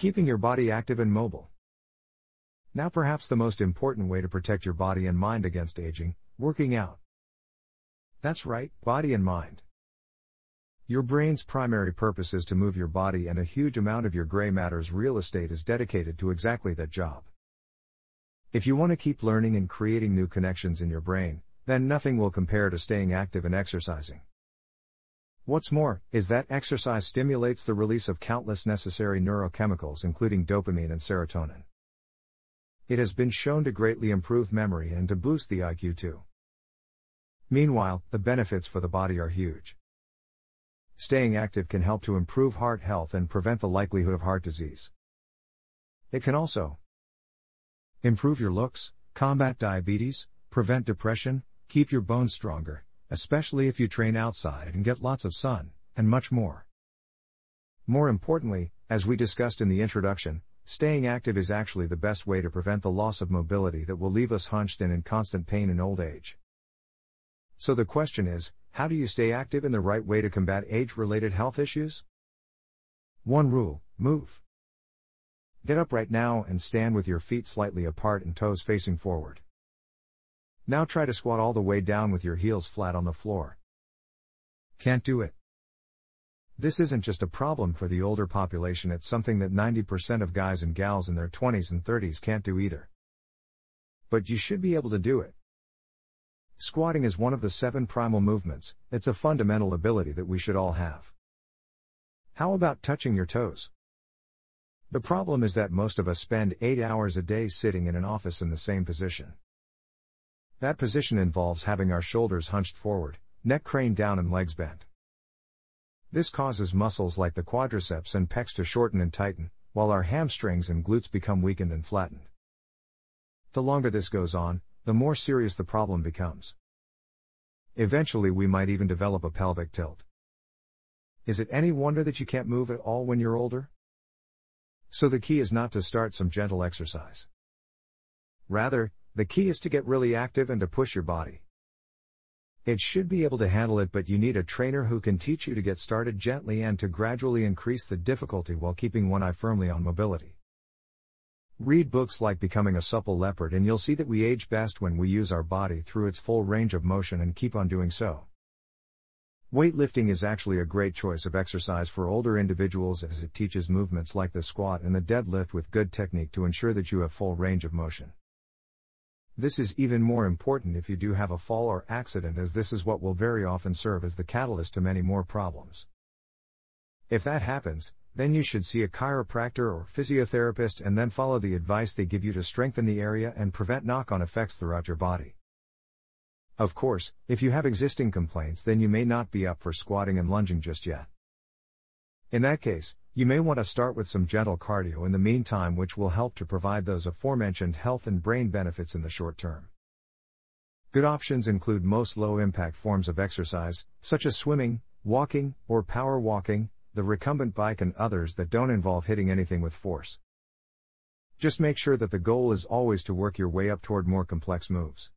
Keeping your body active and mobile. Now perhaps the most important way to protect your body and mind against aging, working out. That's right, body and mind. Your brain's primary purpose is to move your body, and a huge amount of your gray matter's real estate is dedicated to exactly that job. If you want to keep learning and creating new connections in your brain, then nothing will compare to staying active and exercising. What's more, is that exercise stimulates the release of countless necessary neurochemicals including dopamine and serotonin. It has been shown to greatly improve memory and to boost the IQ too. Meanwhile, the benefits for the body are huge. Staying active can help to improve heart health and prevent the likelihood of heart disease. It can also improve your looks, combat diabetes, prevent depression, keep your bones stronger, especially if you train outside and get lots of sun, and much more. More importantly, as we discussed in the introduction, staying active is actually the best way to prevent the loss of mobility that will leave us hunched and in constant pain in old age. So the question is, how do you stay active in the right way to combat age-related health issues? One rule: move. Get up right now and stand with your feet slightly apart and toes facing forward. Now try to squat all the way down with your heels flat on the floor. Can't do it? This isn't just a problem for the older population, it's something that 90% of guys and gals in their 20s and 30s can't do either. But you should be able to do it. Squatting is one of the 7 primal movements. It's a fundamental ability that we should all have. How about touching your toes? The problem is that most of us spend 8 hours a day sitting in an office in the same position. That position involves having our shoulders hunched forward, neck craned down and legs bent. This causes muscles like the quadriceps and pecs to shorten and tighten, while our hamstrings and glutes become weakened and flattened. The longer this goes on, the more serious the problem becomes. Eventually we might even develop a pelvic tilt. Is it any wonder that you can't move at all when you're older? So the key is not to start some gentle exercise. Rather, the key is to get really active and to push your body. It should be able to handle it, but you need a trainer who can teach you to get started gently and to gradually increase the difficulty while keeping one eye firmly on mobility. Read books like Becoming a Supple Leopard and you'll see that we age best when we use our body through its full range of motion and keep on doing so. Weightlifting is actually a great choice of exercise for older individuals as it teaches movements like the squat and the deadlift with good technique to ensure that you have full range of motion. This is even more important if you do have a fall or accident, as this is what will very often serve as the catalyst to many more problems. If that happens, then you should see a chiropractor or physiotherapist and then follow the advice they give you to strengthen the area and prevent knock-on effects throughout your body. Of course, if you have existing complaints, then you may not be up for squatting and lunging just yet. In that case, you may want to start with some gentle cardio in the meantime, which will help to provide those aforementioned health and brain benefits in the short term. Good options include most low-impact forms of exercise, such as swimming, walking, or power walking, the recumbent bike, and others that don't involve hitting anything with force. Just make sure that the goal is always to work your way up toward more complex moves.